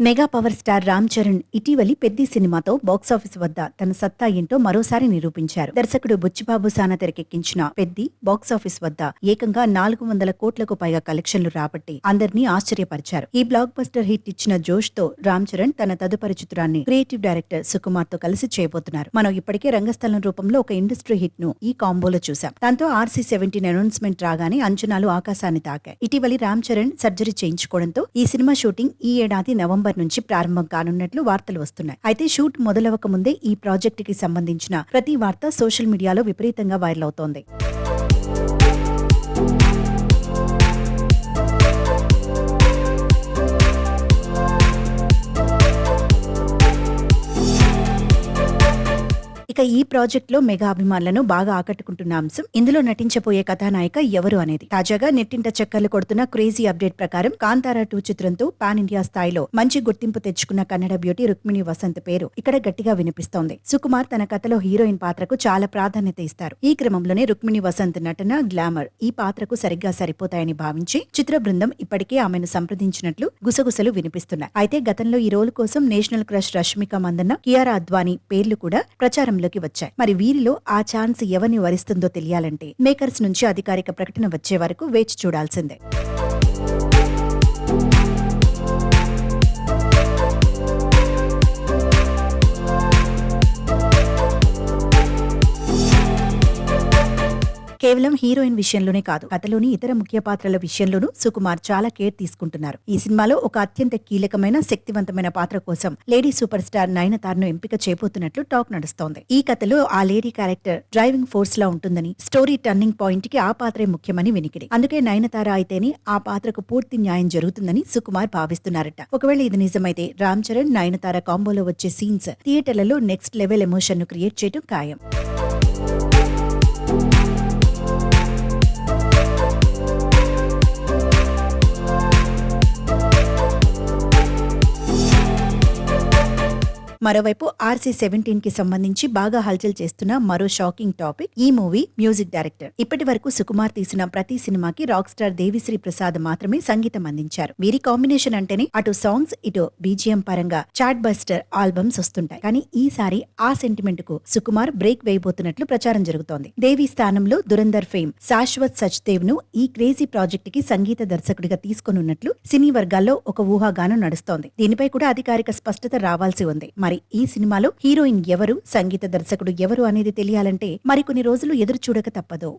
Mega power star Ram Charan ఇటీవలి పెద్ది సినిమాతో box office వద్ద తన సత్తా ఏంటో మరోసారి నిరూపించారు. దర్శకుడు బుచ్చిబాబు సానా తెరకెక్కించిన పెద్ది బాక్సాఫీస్ వద్ద ఏకంగా 400 కోట్లకు పైగా కలెక్షన్లు రాబట్టి అందరినీ ఆశ్చర్యపరిచారు. ఈ బ్లాక్ బస్టర్ హిట్ ఇచ్చిన జోష్ తో రామ్ చరణ్ తన తదుపరి చిత్రాన్ని క్రియేటివ్ డైరెక్టర్ సుకుమార్ తో కలిసి చేయబోతున్నారు. మనం ఇప్పటికే రంగస్థలం రూపంలో ఒక ఇండస్ట్రీ హిట్ ను ఈ కాంబోలో చూసాం. దాంతో RC-17 అనౌన్స్మెంట్ రాగానే అంచనాలు ఆకాశాన్ని తాకాయి. ఇటీవలి రామ్ చరణ్ సర్జరీ చేయించుకోవడంతో ఈ సినిమా షూటింగ్ ఈ ఏడాది నవంబర్ నుంచి ప్రారంభం కానున్నట్లు వార్తలు వస్తున్నాయి. అయితే షూట్ మొదలవక ముందే ఈ ప్రాజెక్ట్ కి సంబంధించిన ప్రతి వార్త సోషల్ మీడియాలో విపరీతంగా వైరల్ అవుతోంది. ఇక ఈ ప్రాజెక్ట్ లో మెగా అభిమానులను బాగా ఆకట్టుకుంటున్న అంశం ఇందులో నటించబోయే కథానాయిక ఎవరు అనేది. తాజాగా నెట్టింట చక్కర్లు కొడుతున్న క్రేజీ అప్డేట్ ప్రకారం కాంతారా 2 చిత్రంతో పాన్ ఇండియా స్థాయిలో మంచి గుర్తింపు తెచ్చుకున్న కన్నడ బ్యూటీ రుక్మిణి వసంత్ పేరు ఇక్కడ గట్టిగా వినిపిస్తోంది. సుకుమార్ తన కథలో హీరోయిన్ పాత్రకు చాలా ప్రాధాన్యత ఇస్తారు. ఈ క్రమంలోనే రుక్మిణి వసంత్ నటన, గ్లామర్ ఈ పాత్రకు సరిగ్గా సరిపోతాయని భావించి చిత్ర బృందం ఇప్పటికే ఆమెను సంప్రదించినట్లు గుసగుసలు వినిపిస్తున్నాయి. అయితే గతంలో ఈ రోల్ కోసం నేషనల్ క్రష్ రష్మిక మందన్న, కియారా అద్వానీ పేర్లు కూడా ప్రచారంలో వచ్చాయి. మరి వీరిలో ఆ ఛాన్స్ ఎవరిని వరిస్తుందో తెలియాలంటే మేకర్స్ నుంచి అధికారిక ప్రకటన వచ్చే వరకు వేచి చూడాల్సిందే. కేవలం హీరోయిన్ విషయంలోనే కాదు, కథలోని ఇతర ముఖ్య పాత్రల విషయంలోనూ సుకుమార్ చాలా కేర్ తీసుకుంటున్నారు. ఈ సినిమాలో ఒక అత్యంత కీలకమైన శక్తివంతమైన పాత్ర కోసం లేడీ సూపర్ స్టార్ నయనతారను ఎంపిక చేయబోతున్నట్లు టాక్ నడుస్తోంది. ఈ కథలో ఆ లేడీ క్యారెక్టర్ డ్రైవింగ్ ఫోర్స్ లా ఉంటుందని, స్టోరీ టర్నింగ్ పాయింట్ కి ఆ పాత్రే ముఖ్యమని వినికిడి. అందుకే నయనతార అయితేనే ఆ పాత్రకు పూర్తి న్యాయం జరుగుతుందని సుకుమార్ భావిస్తున్నారట. ఒకవేళ ఇది నిజమైతే రామ్ చరణ్ నయనతార కాంబోలో వచ్చే సీన్స్ థియేటర్లలో నెక్స్ట్ లెవెల్ ఎమోషన్ ను క్రియేట్ చేయడం ఖాయం. మరోవైపు RC-17 కి సంబంధించి బాగా హల్చల్ చేస్తున్న మరో షాకింగ్ టాపిక్ ఈ మూవీ మ్యూజిక్ డైరెక్టర్. ఇప్పటి వరకు సుకుమార్ తీసిన ప్రతి సినిమాకి రాక్ స్టార్ దేవిశ్రీ ప్రసాద్ మాత్రమే సంగీతం అందించారు. వీరి కాంబినేషన్ అంటేనే అటు సాంగ్స్ ఇటు BGM పరంగా చాట్ బస్టర్ ఆల్బమ్స్ వస్తుంటాయి. కానీ ఈసారి ఆ సెంటిమెంట్ కు సుకుమార్ బ్రేక్ వేయబోతున్నట్లు ప్రచారం జరుగుతోంది. దేవి స్థానంలో దురందర్ ఫేమ్ శాశ్వత్ సచ్దేవ్ ను ఈ క్రేజీ ప్రాజెక్ట్ కి సంగీత దర్శకుడిగా తీసుకొనున్నట్లు సినీ వర్గాల్లో ఒక ఊహాగానం నడుస్తోంది. దీనిపై కూడా అధికారిక స్పష్టత రావాల్సి ఉంది. మరి ఈ సినిమాలో హీరోయిన్ ఎవరు, సంగీత దర్శకుడు ఎవరు అనేది తెలియాలంటే మరికొన్ని రోజులు ఎదురు చూడక తప్పదు.